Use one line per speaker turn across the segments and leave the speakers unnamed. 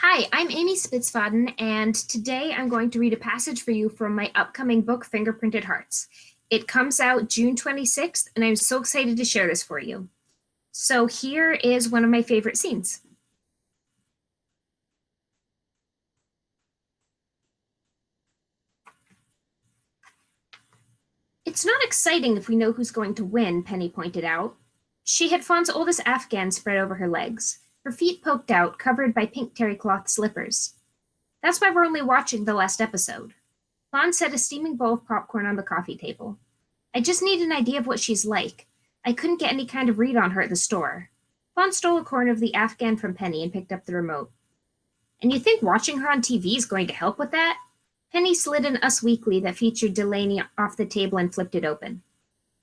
Hi, I'm Amy Spitzfaden, and today I'm going to read a passage for you from my upcoming book, Fingerprinted Hearts. It comes out June 26th, and I'm so excited to share this for you. So here is one of my favorite scenes. It's not exciting if we know who's going to win, Penny pointed out. She had Fawn's oldest Afghan spread over her legs, her feet poked out, covered by pink terry cloth slippers. That's why we're only watching the last episode. Fawn set a steaming bowl of popcorn on the coffee table. I just need an idea of what she's like. I couldn't get any kind of read on her at the store. Fawn stole a corner of the Afghan from Penny and picked up the remote. And you think watching her on TV is going to help with that? Penny slid an Us Weekly that featured Delaney off the table and flipped it open.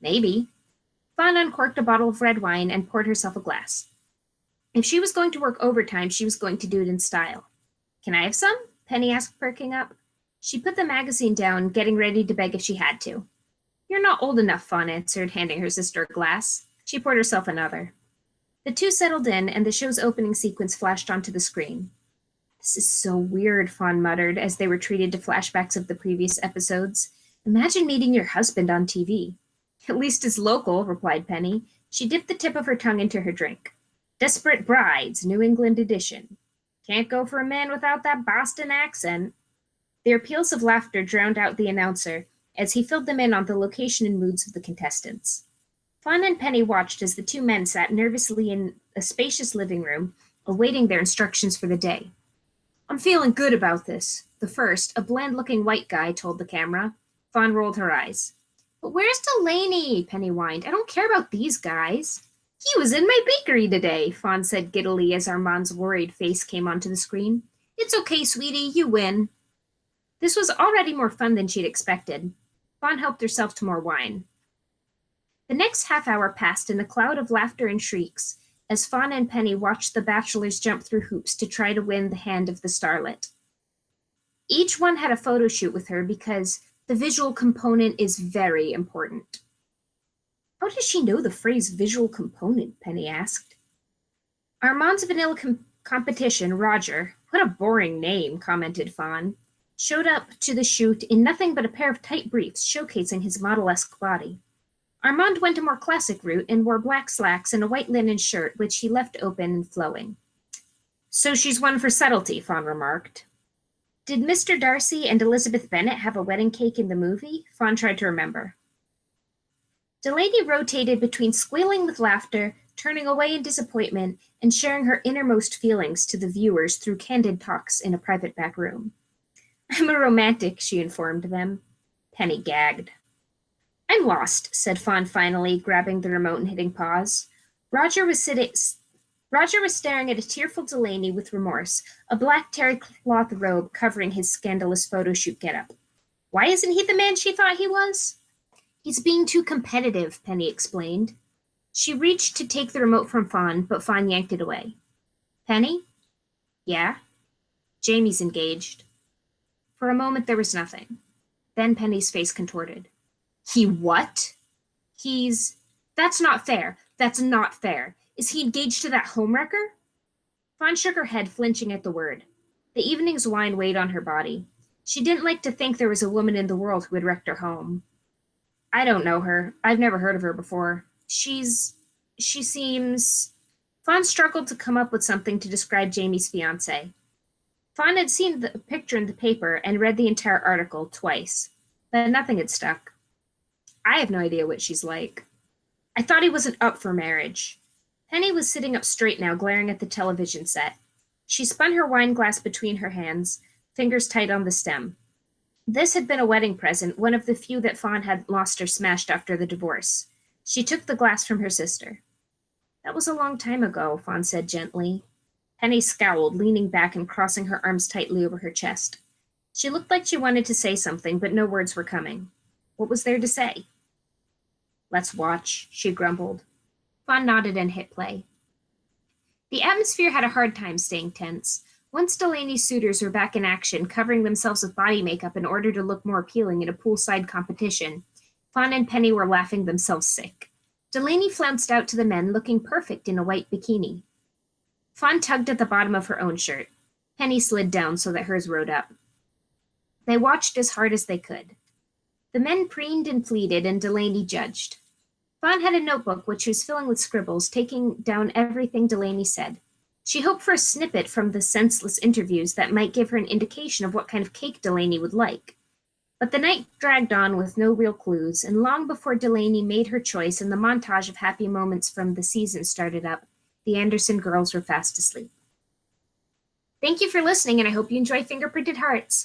Maybe. Fawn uncorked a bottle of red wine and poured herself a glass. If she was going to work overtime, she was going to do it in style. Can I have some? Penny asked, perking up. She put the magazine down, getting ready to beg if she had to. You're not old enough, Fawn answered, handing her sister a glass. She poured herself another. The two settled in, and the show's opening sequence flashed onto the screen. This is so weird, Fawn muttered, as they were treated to flashbacks of the previous episodes. Imagine meeting your husband on TV. At least it's local, replied Penny. She dipped the tip of her tongue into her drink. Desperate Brides, New England edition. Can't go for a man without that Boston accent. Their peals of laughter drowned out the announcer as he filled them in on the location and moods of the contestants. Fawn and Penny watched as the two men sat nervously in a spacious living room, awaiting their instructions for the day. I'm feeling good about this. The first, a bland-looking white guy, told the camera. Fawn rolled her eyes. But where's Delaney? Penny whined. I don't care about these guys. He was in my bakery today, Fawn said giddily as Armand's worried face came onto the screen. It's okay, sweetie, you win. This was already more fun than she'd expected. Fawn helped herself to more wine. The next half hour passed in a cloud of laughter and shrieks as Fawn and Penny watched the bachelors jump through hoops to try to win the hand of the starlet. Each one had a photo shoot with her because the visual component is very important. How does she know the phrase visual component? Penny asked. Armand's vanilla competition, Roger, what a boring name, commented Fawn, showed up to the shoot in nothing but a pair of tight briefs showcasing his model-esque body. Armand went a more classic route and wore black slacks and a white linen shirt, which he left open and flowing. So she's one for subtlety, Fawn remarked. Did Mr. Darcy and Elizabeth Bennet have a wedding cake in the movie? Fawn tried to remember. Delaney rotated between squealing with laughter, turning away in disappointment, and sharing her innermost feelings to the viewers through candid talks in a private back room. I'm a romantic, she informed them. Penny gagged. I'm lost, said Fawn finally, grabbing the remote and hitting pause. Roger was staring at a tearful Delaney with remorse, a black terry cloth robe covering his scandalous photo shoot getup. Why isn't he the man she thought he was? He's being too competitive, Penny explained. She reached to take the remote from Fawn, but Fawn yanked it away. Penny? Yeah? Jamie's engaged. For a moment there was nothing. Then Penny's face contorted. He what? That's not fair. That's not fair. Is he engaged to that homewrecker? Fawn shook her head, flinching at the word. The evening's wine weighed on her body. She didn't like to think there was a woman in the world who had wrecked her home. I don't know her. I've never heard of her before. She seems... Fawn struggled to come up with something to describe Jamie's fiancé. Fawn had seen the picture in the paper and read the entire article twice, but nothing had stuck. I have no idea what she's like. I thought he wasn't up for marriage. Penny was sitting up straight now, glaring at the television set. She spun her wine glass between her hands, fingers tight on the stem. This had been a wedding present, one of the few that Fawn had lost or smashed after the divorce. She took the glass from her sister. That was a long time ago, Fawn said gently. Penny scowled, leaning back and crossing her arms tightly over her chest. She looked like she wanted to say something, but no words were coming. What was there to say? Let's watch, she grumbled. Fawn nodded and hit play. The atmosphere had a hard time staying tense. Once Delaney's suitors were back in action, covering themselves with body makeup in order to look more appealing in a poolside competition, Fawn and Penny were laughing themselves sick. Delaney flounced out to the men, looking perfect in a white bikini. Fawn tugged at the bottom of her own shirt. Penny slid down so that hers rode up. They watched as hard as they could. The men preened and pleaded, and Delaney judged. Fawn had a notebook which she was filling with scribbles, taking down everything Delaney said. She hoped for a snippet from the senseless interviews that might give her an indication of what kind of cake Delaney would like. But the night dragged on with no real clues, and long before Delaney made her choice and the montage of happy moments from the season started up, the Anderson girls were fast asleep. Thank you for listening, and I hope you enjoy Fingerprinted Hearts.